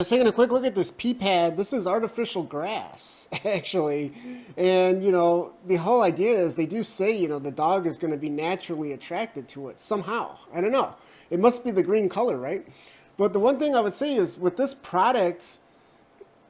Just taking a quick look at this pea pad. This is artificial grass, actually. And, the whole idea is they do say, the dog is going to be naturally attracted to it somehow. I don't know. It must be the green color, right? But the one thing I would say is with this product,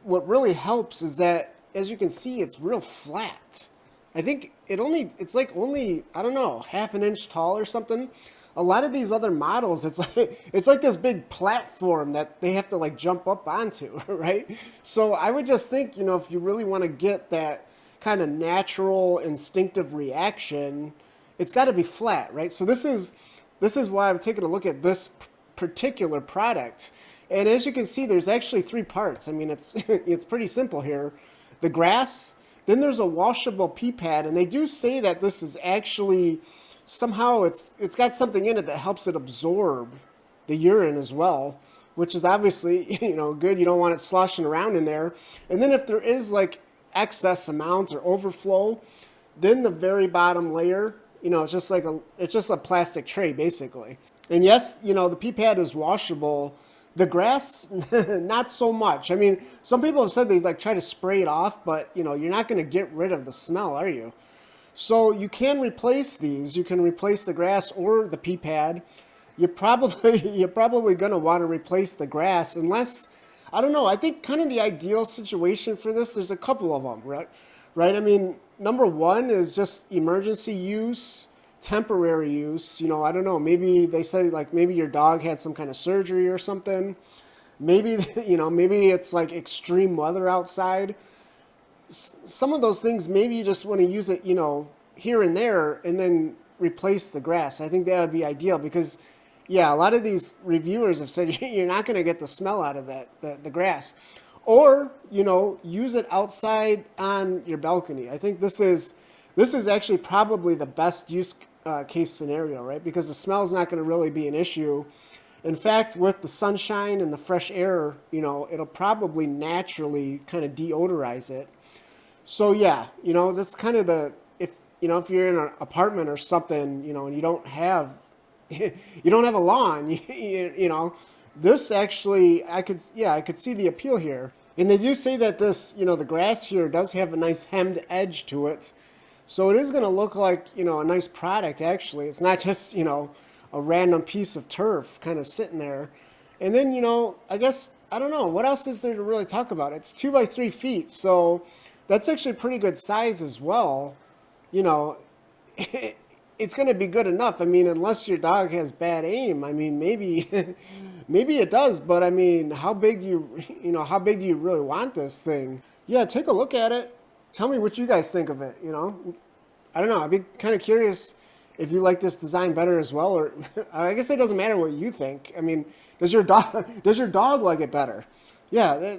what really helps is that, as you can see, it's real flat. I think it's like only, I don't know, half an inch tall or something. A lot of these other models, it's like this big platform that they have to like jump up onto, right? So I would just think, if you really want to get that kind of natural instinctive reaction, it's got to be flat, right? So this is why I'm taking a look at this particular product. And as you can see, there's actually three parts. I mean, it's it's pretty simple here. The grass, then there's a washable pea pad, and they do say that this is actually somehow it's got something in it that helps it absorb the urine as well, which is obviously good. You don't want it sloshing around in there. And then if there is like excess amount or overflow, then the very bottom layer, it's just a plastic tray basically. And yes, the pea pad is washable. The grass, not so much. I mean, some people have said they like try to spray it off, but you're not going to get rid of the smell, are you? So you can replace these. You can replace the grass or the pea pad. You're probably going to want to replace the grass unless, I don't know, I think kind of the ideal situation for this, there's a couple of them, right? I mean, number one is just emergency use, temporary use. I don't know, maybe they say like maybe your dog had some kind of surgery or something. Maybe, maybe it's like extreme weather outside. Some of those things, maybe you just want to use it, here and there and then replace the grass. I think that would be ideal because, yeah, a lot of these reviewers have said you're not going to get the smell out of the grass. Or, use it outside on your balcony. I think this is actually probably the best use case scenario, right? Because the smell is not going to really be an issue. In fact, with the sunshine and the fresh air, it'll probably naturally kind of deodorize it. So yeah, that's kind of if you're in an apartment or something, and you don't have a lawn, this actually I could see the appeal here. And they do say that this, the grass here does have a nice hemmed edge to it. So it is going to look like, a nice product actually. It's not just, a random piece of turf kind of sitting there. And then, I guess, I don't know, what else is there to really talk about? It's 2 by 3 feet, so that's actually a pretty good size as well. It's going to be good enough. I mean, unless your dog has bad aim, I mean, maybe maybe it does, but I mean, how big do you really want this thing? Yeah, take a look at it. Tell me what you guys think of it, I don't know. I'd be kind of curious if you like this design better as well, or I guess it doesn't matter what you think. I mean, does your dog like it better? Yeah,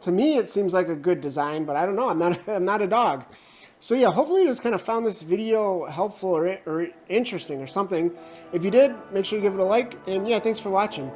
to me it seems like a good design, but I don't know. I'm not a dog. So yeah, hopefully you just kind of found this video helpful or interesting or something. If you did, make sure you give it a like, and yeah, thanks for watching.